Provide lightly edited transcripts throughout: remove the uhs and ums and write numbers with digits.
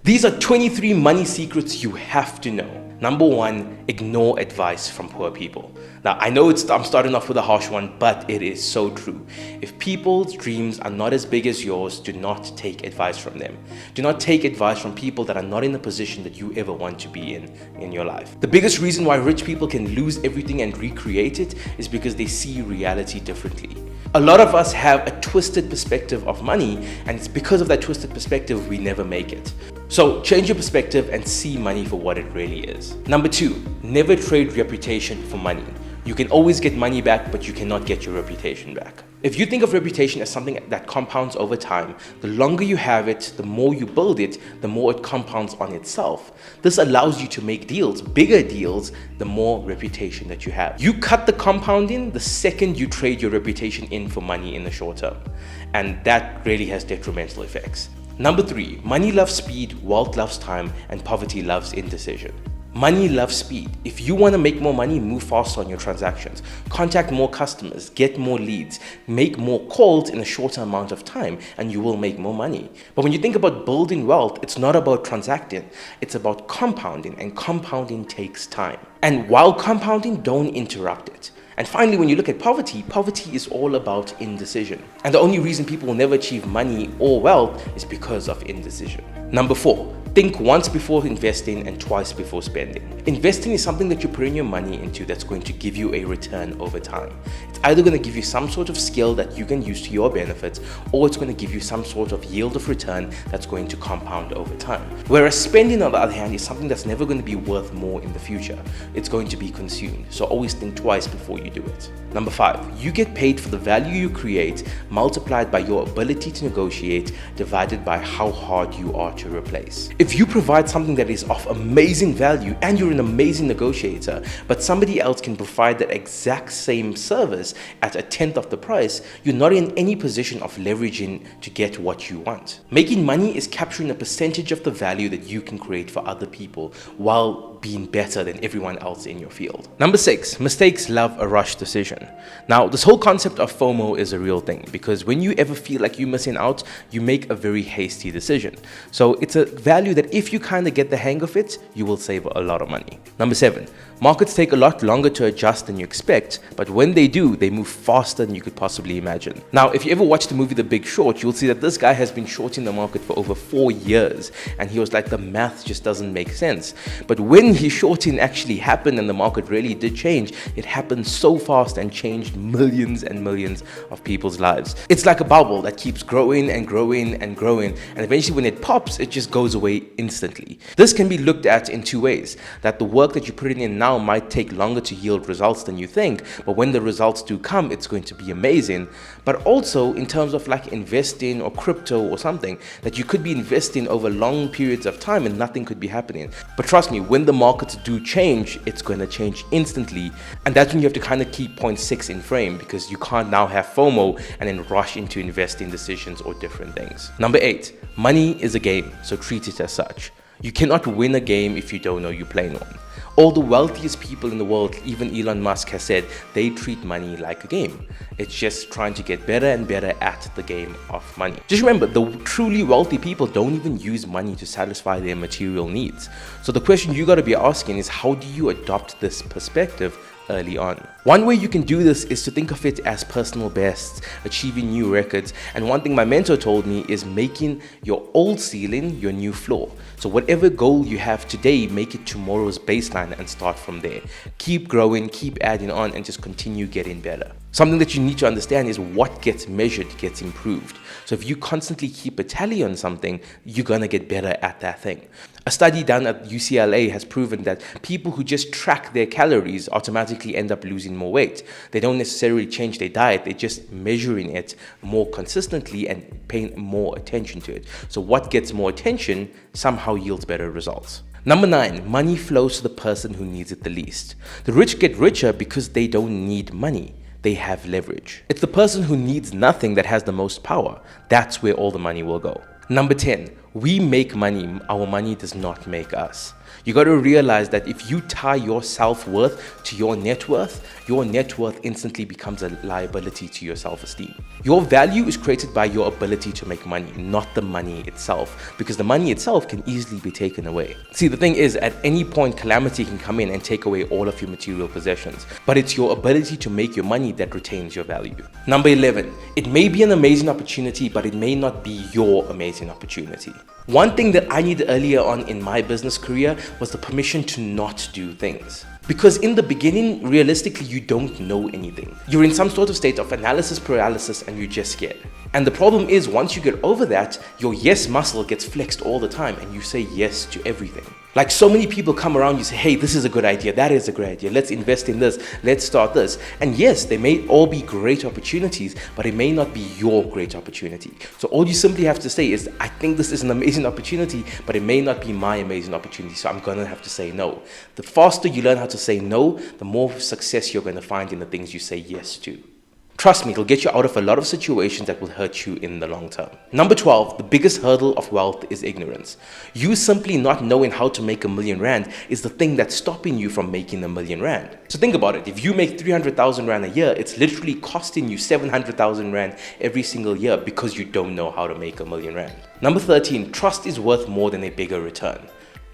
These are 23 money secrets you have to know. Number 1, ignore advice from poor people. Now, I know I'm starting off with a harsh one, but it is so true. If people's dreams are not as big as yours, do not take advice from them. Do not take advice from people that are not in the position that you ever want to be in your life. The biggest reason why rich people can lose everything and recreate it is because they see reality differently. A lot of us have a twisted perspective of money, and it's because of that twisted perspective we never make it. So change your perspective and see money for what it really is. Number 2, never trade reputation for money. You can always get money back, but you cannot get your reputation back. If you think of reputation as something that compounds over time, the longer you have it, the more you build it, the more it compounds on itself. This allows you to make deals, bigger deals, the more reputation that you have. You cut the compounding the second you trade your reputation in for money in the short term. And that really has detrimental effects. Number 3, money loves speed, wealth loves time, and poverty loves indecision. Money loves speed. If you want to make more money, move faster on your transactions. Contact more customers, get more leads, make more calls in a shorter amount of time, and you will make more money. But when you think about building wealth, it's not about transacting, it's about compounding, and compounding takes time. And while compounding, don't interrupt it. And finally, when you look at poverty, poverty is all about indecision. And the only reason people will never achieve money or wealth is because of indecision. Number 4, think once before investing and twice before spending. Investing is something that you're putting your money into that's going to give you a return over time. It's either going to give you some sort of skill that you can use to your benefit, or it's going to give you some sort of yield of return that's going to compound over time. Whereas spending, on the other hand, is something that's never going to be worth more in the future. It's going to be consumed. So always think twice before you do it. Number 5, you get paid for the value you create, multiplied by your ability to negotiate, divided by how hard you are to replace. If you provide something that is of amazing value and you're an amazing negotiator, but somebody else can provide that exact same service at a tenth of the price, you're not in any position of leveraging to get what you want. Making money is capturing a percentage of the value that you can create for other people while being better than everyone else in your field. Number 6, mistakes love a rush decision. Now, this whole concept of FOMO is a real thing, because when you ever feel like you're missing out, you make a very hasty decision. So it's a value that if you kind of get the hang of it, you will save a lot of money. Number 7, markets take a lot longer to adjust than you expect, but when they do, they move faster than you could possibly imagine. Now, if you ever watched the movie The Big Short, you'll see that this guy has been shorting the market for over 4 years, and he was like, the math just doesn't make sense. But when his shorting actually happened and the market really did change, it happened so fast and changed millions and millions of people's lives. It's like a bubble that keeps growing and growing and growing, and eventually when it pops, it just goes away instantly. This can be looked at in 2 ways, that the work that you're putting in now might take longer to yield results than you think, but when the results do come, it's going to be amazing. But also in terms of like investing or crypto or something, that you could be investing over long periods of time and nothing could be happening. But trust me, when the markets do change, it's going to change instantly, and that's when you have to kind of keep point 6 in frame, because you can't now have FOMO and then rush into investing decisions or different things. Number 8, money is a game, so treat it as such. You cannot win a game if you don't know you're playing one. All the wealthiest people in the world, even Elon Musk has said, they treat money like a game. It's just trying to get better and better at the game of money. Just remember, the truly wealthy people don't even use money to satisfy their material needs. So the question you got to be asking is, how do you adopt this perspective early on? One way you can do this is to think of it as personal bests, achieving new records, and one thing my mentor told me is making your old ceiling your new floor. So whatever goal you have today, make it tomorrow's baseline and start from there. Keep growing, keep adding on, and just continue getting better. Something that you need to understand is what gets measured gets improved. So if you constantly keep a tally on something, you're gonna get better at that thing. A study done at UCLA has proven that people who just track their calories automatically end up losing more weight. They don't necessarily change their diet, they're just measuring it more consistently and paying more attention to it. So what gets more attention somehow yields better results. Number 9, money flows to the person who needs it the least. The rich get richer because they don't need money. They have leverage. It's the person who needs nothing that has the most power. That's where all the money will go. Number 10, We make money, our money does not make us. You got to realize that if you tie your self-worth to your net worth instantly becomes a liability to your self-esteem. Your value is created by your ability to make money, not the money itself, because the money itself can easily be taken away. See, the thing is, at any point, calamity can come in and take away all of your material possessions, but it's your ability to make your money that retains your value. Number 11, it may be an amazing opportunity, but it may not be your amazing opportunity. One thing that I needed earlier on in my business career was the permission to not do things. Because in the beginning, realistically, you don't know anything. You're in some sort of state of analysis paralysis and you're just scared. And the problem is, once you get over that, your yes muscle gets flexed all the time and you say yes to everything. Like, so many people come around, you say, hey, this is a good idea, that is a great idea, let's invest in this, let's start this. And yes, they may all be great opportunities, but it may not be your great opportunity. So all you simply have to say is, I think this is an amazing opportunity, but it may not be my amazing opportunity, so I'm gonna have to say no. The faster you learn how to say no, the more success you're gonna find in the things you say yes to. Trust me, it'll get you out of a lot of situations that will hurt you in the long term. Number 12, the biggest hurdle of wealth is ignorance. You simply not knowing how to make R1 million is the thing that's stopping you from making R1 million. So think about it. If you make 300,000 Rand a year, it's literally costing you 700,000 Rand every single year because you don't know how to make R1 million. Number 13, trust is worth more than a bigger return.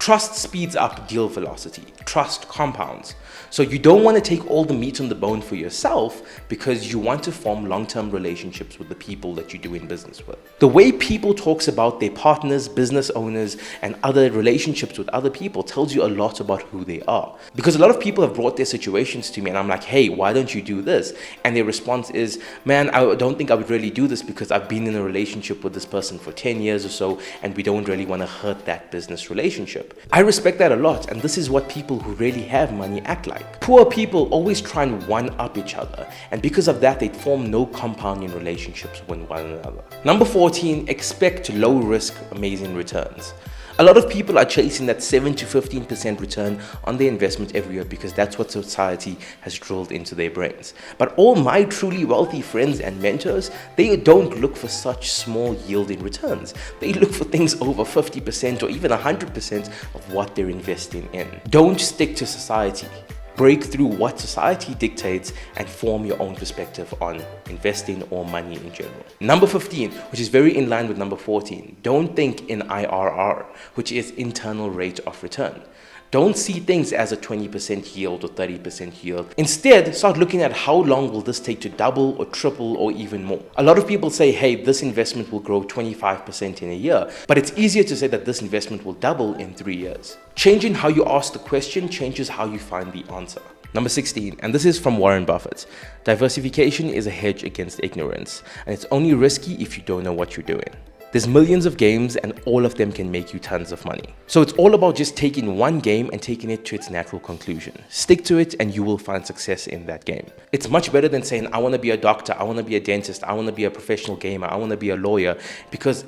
Trust speeds up deal velocity. Trust compounds. So you don't want to take all the meat on the bone for yourself because you want to form long-term relationships with the people that you do in business with. The way people talks about their partners, business owners, and other relationships with other people tells you a lot about who they are. Because a lot of people have brought their situations to me and I'm like, hey, why don't you do this? And their response is, man, I don't think I would really do this because I've been in a relationship with this person for 10 years or so and we don't really want to hurt that business relationship. I respect that a lot, and this is what people who really have money act like. Poor people always try and one-up each other, and because of that, they form no compounding relationships with one another. Number 14, expect low-risk, amazing returns. A lot of people are chasing that 7 to 15% return on their investment every year because that's what society has drilled into their brains. But all my truly wealthy friends and mentors, they don't look for such small yielding returns. They look for things over 50% or even 100% of what they're investing in. Don't stick to society. Break through what society dictates and form your own perspective on investing or money in general. Number 15, which is very in line with number 14, don't think in IRR, which is internal rate of return. Don't see things as a 20% yield or 30% yield. Instead, start looking at how long will this take to double or triple or even more. A lot of people say, hey, this investment will grow 25% in a year, but it's easier to say that this investment will double in 3 years. Changing how you ask the question changes how you find the answer. Number 16, and this is from Warren Buffett. Diversification is a hedge against ignorance, and it's only risky if you don't know what you're doing. There's millions of games and all of them can make you tons of money. So it's all about just taking one game and taking it to its natural conclusion. Stick to it and you will find success in that game. It's much better than saying, I want to be a doctor, I want to be a dentist, I want to be a professional gamer, I want to be a lawyer, because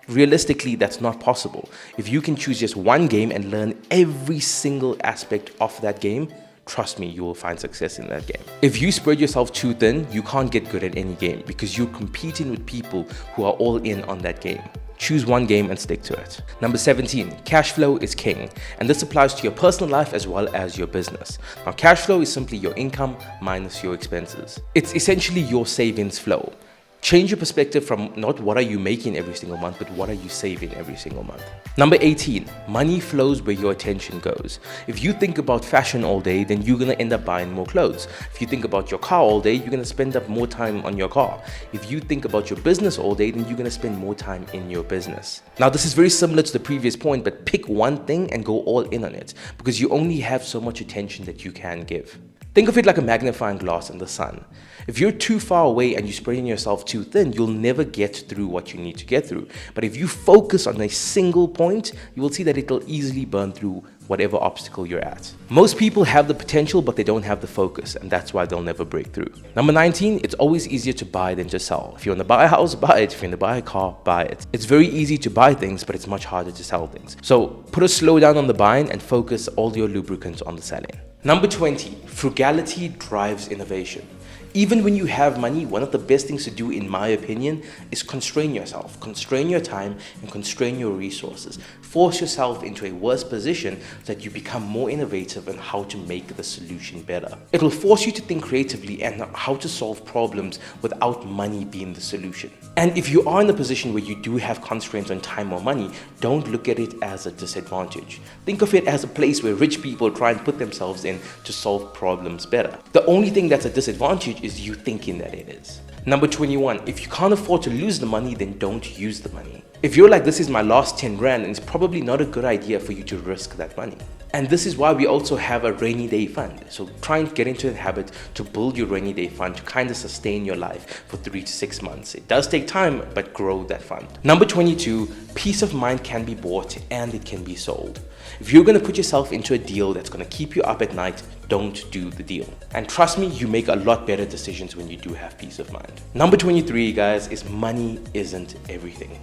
realistically, that's not possible. If you can choose just one game and learn every single aspect of that game, trust me, you will find success in that game. If you spread yourself too thin, you can't get good at any game because you're competing with people who are all in on that game. Choose one game and stick to it. Number 17, cash flow is king. And this applies to your personal life as well as your business. Now, cash flow is simply your income minus your expenses. It's essentially your savings flow. Change your perspective from not what are you making every single month, but what are you saving every single month. Number 18, money flows where your attention goes. If you think about fashion all day, then you're going to end up buying more clothes. If you think about your car all day, you're going to spend up more time on your car. If you think about your business all day, then you're going to spend more time in your business. Now, this is very similar to the previous point, but pick one thing and go all in on it because you only have so much attention that you can give. Think of it like a magnifying glass in the sun. If you're too far away and you're spreading yourself too thin, you'll never get through what you need to get through. But if you focus on a single point, you will see that it'll easily burn through whatever obstacle you're at. Most people have the potential, but they don't have the focus, and that's why they'll never break through. Number 19, it's always easier to buy than to sell. If you want to buy a house, buy it. If you want to buy a car, buy it. It's very easy to buy things, but it's much harder to sell things. So put a slow down on the buying and focus all your lubricants on the selling. Number 20, frugality drives innovation. Even when you have money, one of the best things to do, in my opinion, is constrain yourself, constrain your time, and constrain your resources. Force yourself into a worse position so that you become more innovative in how to make the solution better. It will force you to think creatively and how to solve problems without money being the solution. And if you are in a position where you do have constraints on time or money, don't look at it as a disadvantage. Think of it as a place where rich people try and put themselves in to solve problems better. The only thing that's a disadvantage is you thinking that it is. Number 21, if you can't afford to lose the money, then don't use the money. If you're like, this is my last 10 grand, and it's probably not a good idea for you to risk that money. And this is why we also have a rainy day fund. So try and get into the habit to build your rainy day fund to kind of sustain your life for 3 to 6 months. It does take time, but grow that fund. Number 22, peace of mind can be bought and it can be sold. If you're going to put yourself into a deal that's going to keep you up at night, don't do the deal. And trust me, you make a lot better decisions when you do have peace of mind. Number 23, guys, is money isn't everything.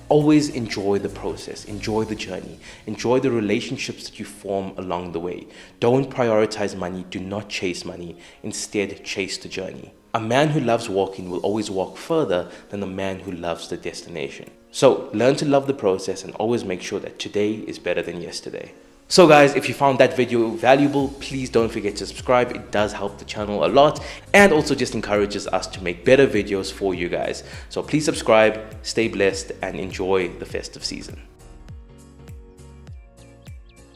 Always enjoy the process, enjoy the journey, enjoy the relationships that you form along the way. Don't prioritize money, do not chase money, instead chase the journey. A man who loves walking will always walk further than a man who loves the destination. So learn to love the process and always make sure that today is better than yesterday. So guys, if you found that video valuable, please don't forget to subscribe. It does help the channel a lot and also just encourages us to make better videos for you guys. So please subscribe, stay blessed, and enjoy the festive season.